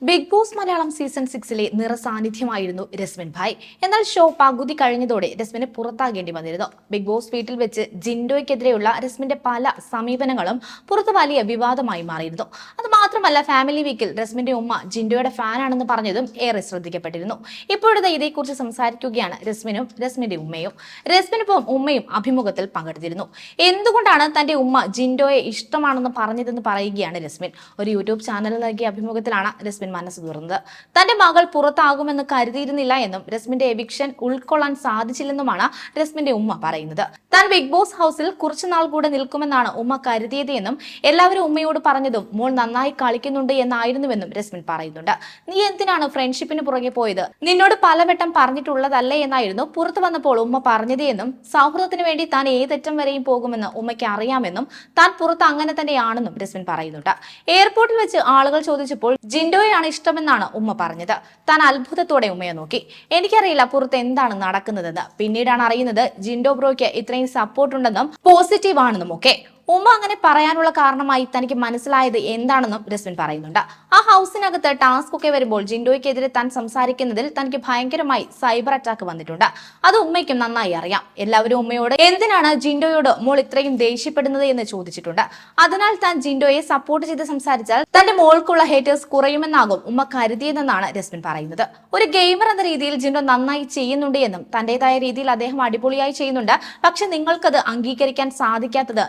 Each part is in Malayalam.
ബിഗ് ബോസ് മലയാളം സീസൺ 6-ലെ നിറസാന്നിധ്യമായിരുന്നു രസ്മിൻ ഭായ്. എന്നാൽ ഷോ പകുതി കഴിഞ്ഞതോടെ രസ്മിന് പുറത്താകേണ്ടി വന്നിരുന്നു. ബിഗ് ബോസ് വീട്ടിൽ വെച്ച് ജിൻഡോയ്ക്കെതിരെയുള്ള രസ്മിന്റെ പല സമീപനങ്ങളും പുറത്ത് വലിയ വിവാദമായി മാറിയിരുന്നു. അത് മാത്രമല്ല, ഫാമിലി വീക്കിൽ രസ്മിന്റെ ഉമ്മ ജിൻഡോയുടെ ഫാനാണെന്ന് പറഞ്ഞതും ഏറെ ശ്രദ്ധിക്കപ്പെട്ടിരുന്നു. ഇപ്പോഴത്തെ ഇതേക്കുറിച്ച് സംസാരിക്കുകയാണ് രസ്മിനും രസ്മിന്റെ ഉമ്മയും. രസ്മിനൊപ്പം ഉമ്മയും അഭിമുഖത്തിൽ പങ്കെടുത്തിരുന്നു. എന്തുകൊണ്ടാണ് തന്റെ ഉമ്മ ജിൻഡോയെ ഇഷ്ടമാണെന്ന് പറഞ്ഞതെന്ന് പറയുകയാണ് രസ്മിൻ. ഒരു യൂട്യൂബ് ചാനലിൽ നൽകിയ അഭിമുഖത്തിലാണ് രസ്മിൻ മനസ്സ് തുറന്നത്. തന്റെ മകൾ പുറത്താകുമെന്ന് കരുതിയിരുന്നില്ല എന്നും രസ്മിന്റെ എവിക്ഷൻ ഉൾക്കൊള്ളാൻ സാധിച്ചില്ലെന്നുമാണ് രസ്മിന്റെ ഉമ്മ പറയുന്നത്. താൻ ബിഗ് ബോസ് ഹൗസിൽ കുറച്ചുനാൾ കൂടെ നിൽക്കുമെന്നാണ് ഉമ്മ കരുതിയത് എന്നും എല്ലാവരും ഉമ്മയോട് പറഞ്ഞതും മോൾ നന്നായി കളിക്കുന്നുണ്ട് എന്നായിരുന്നുവെന്നും രസ്മിൻ പറയുന്നുണ്ട്. നീ എന്തിനാണ് ഫ്രണ്ട്ഷിപ്പിന് പുറകെ പോയത്? നിന്നോട് പലവട്ടം പറഞ്ഞിട്ടുള്ളതല്ലേ എന്നായിരുന്നു പുറത്തു വന്നപ്പോൾ ഉമ്മ പറഞ്ഞത് എന്നും സൗഹൃദത്തിന് വേണ്ടി താൻ ഏതറ്റം വരെയും പോകുമെന്ന് ഉമ്മയ്ക്ക് അറിയാമെന്നും താൻ പുറത്ത് അങ്ങനെ തന്നെയാണെന്നും രസ്മിൻ പറയുന്നുണ്ട്. എയർപോർട്ടിൽ വെച്ച് ആളുകൾ ചോദിച്ചപ്പോൾ ജിൻഡോയെ ഇഷ്ടമെന്നാണ് ഉമ്മ പറഞ്ഞത്. താൻ അത്ഭുതത്തോടെ ഉമ്മയെ നോക്കി. എനിക്കറിയില്ല പുറത്ത് എന്താണ് നടക്കുന്നതെന്ന്. പിന്നീടാണ് അറിയുന്നത് ജിൻഡോ ബ്രോയ്ക്ക് ഇത്രയും സപ്പോർട്ട് ഉണ്ടെന്നും പോസിറ്റീവ് ആണെന്നും ഒക്കെ. ഉമ്മ അങ്ങനെ പറയാനുള്ള കാരണമായി തനിക്ക് മനസ്സിലായത് എന്താണെന്നും രസ്മിൻ പറയുന്നുണ്ട്. ആ ഹൗസിനകത്ത് ടാസ്ക് ഒക്കെ വരുമ്പോൾ ജിൻഡോയ്ക്കെതിരെ താൻ സംസാരിക്കുന്നതിൽ തനിക്ക് ഭയങ്കരമായി സൈബർ അറ്റാക്ക് വന്നിട്ടുണ്ട്. അത് ഉമ്മയ്ക്കും നന്നായി അറിയാം. എല്ലാവരും ഉമ്മയോട് എന്തിനാണ് ജിൻഡോയോട് മോൾ ഇത്രയും ദേഷ്യപ്പെടുന്നത് എന്ന് ചോദിച്ചിട്ടുണ്ട്. അതിനാൽ താൻ ജിൻഡോയെ സപ്പോർട്ട് ചെയ്ത് സംസാരിച്ചാൽ തന്റെ മോൾക്കുള്ള ഹേറ്റേഴ്സ് കുറയുമെന്നാകും ഉമ്മ കരുതിയതെന്നാണ് രസ്മിൻ പറയുന്നത്. ഒരു ഗെയിമർ എന്ന രീതിയിൽ ജിൻഡോ നന്നായി ചെയ്യുന്നുണ്ട് എന്നും തന്റേതായ രീതിയിൽ അദ്ദേഹം അടിപൊളിയായി ചെയ്യുന്നുണ്ട്. പക്ഷെ നിങ്ങൾക്കത് അംഗീകരിക്കാൻ സാധിക്കാത്തത്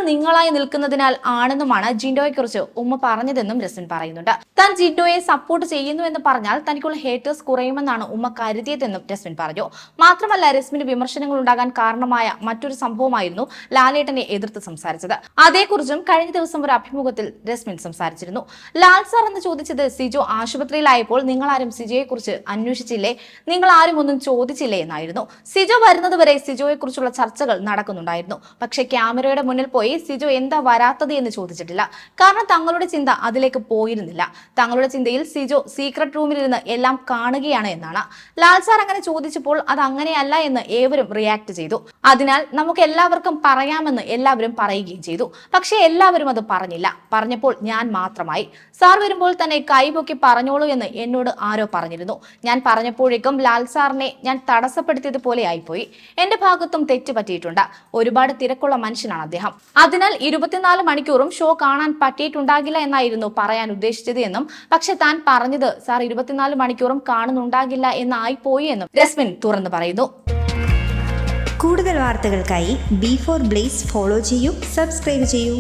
നിങ്ങളായി നിൽക്കുന്നതിനാൽ ആണെന്നുമാണ് ജിൻഡോയെ കുറിച്ച് ഉമ്മ പറഞ്ഞതെന്നും രസ്മിൻ പറയുന്നുണ്ട്. താൻ ജിൻഡോയെ സപ്പോർട്ട് ചെയ്യുന്നു എന്ന് പറഞ്ഞാൽ തനിക്കുള്ള ഹേറ്റേഴ്സ് കുറയുമെന്നാണ് ഉമ്മ കരുതിയതെന്നും രസ്മിൻ പറഞ്ഞു. മാത്രമല്ല, രസ്മിന് വിമർശനങ്ങൾ ഉണ്ടാകാൻ കാരണമായ മറ്റൊരു സംഭവമായിരുന്നു ലാലേട്ടനെ എതിർത്ത് സംസാരിച്ചത്. അതേക്കുറിച്ചും കഴിഞ്ഞ ദിവസം ഒരു അഭിമുഖത്തിൽ രസ്മിൻ സംസാരിച്ചിരുന്നു. ലാൽ സാർ എന്ന് ചോദിച്ചത് സിജോ ആശുപത്രിയിലായപ്പോൾ നിങ്ങൾ ആരും സിജോയെ കുറിച്ച് അന്വേഷിച്ചില്ലേ, നിങ്ങൾ ആരും ഒന്നും ചോദിച്ചില്ലേ എന്നായിരുന്നു. സിജോ വരുന്നതുവരെ സിജോയെ കുറിച്ചുള്ള ചർച്ചകൾ നടക്കുന്നുണ്ടായിരുന്നു. പക്ഷെ ക്യാമറയുടെ മുന്നിൽ പോയി സിജോ എന്താ വരാത്തത് എന്ന് ചോദിച്ചിട്ടില്ല. കാരണം തങ്ങളുടെ ചിന്ത അതിലേക്ക് പോയിരുന്നില്ല. തങ്ങളുടെ ചിന്തയിൽ സിജോ സീക്രട്ട് റൂമിലിരുന്ന് എല്ലാം കാണുകയാണ് എന്നാണ്. ലാൽ സാർ അങ്ങനെ ചോദിച്ചപ്പോൾ അത് അങ്ങനെയല്ല എന്ന് ഏവരും റിയാക്ട് ചെയ്തു. അതിനാൽ നമുക്ക് എല്ലാവർക്കും പറയാമെന്ന് എല്ലാവരും പറയുകയും ചെയ്തു. പക്ഷെ എല്ലാവരും അത് പറഞ്ഞില്ല. പറഞ്ഞപ്പോൾ ഞാൻ മാത്രമായി. സാർ വരുമ്പോൾ തന്നെ കൈപൊക്കി പറഞ്ഞോളൂ എന്ന് എന്നോട് ആരോ പറഞ്ഞിരുന്നു. ഞാൻ പറഞ്ഞപ്പോഴേക്കും ലാൽ സാറിനെ ഞാൻ തടസ്സപ്പെടുത്തിയതുപോലെ ആയിപ്പോയി. എന്റെ ഭാഗത്തും തെറ്റ് പറ്റിയിട്ടുണ്ട്. ഒരുപാട് തിരക്കുള്ള മനുഷ്യനാണ് അദ്ദേഹം. അതിനാൽ 24 മണിക്കൂറും ഷോ കാണാൻ പറ്റിയിട്ടുണ്ടാകില്ല എന്നായിരുന്നു പറയാൻ ഉദ്ദേശിച്ചത് എന്നും പക്ഷെ താൻ പറഞ്ഞത് സാർ 24 മണിക്കൂറും കാണുന്നുണ്ടാകില്ല എന്നായി പോയി എന്നും രസ്മിൻ തുറന്നു പറയുന്നു. കൂടുതൽ വാർത്തകൾക്കായി B4 Blaze ഫോളോ ചെയ്യൂ, സബ്സ്ക്രൈബ് ചെയ്യൂ.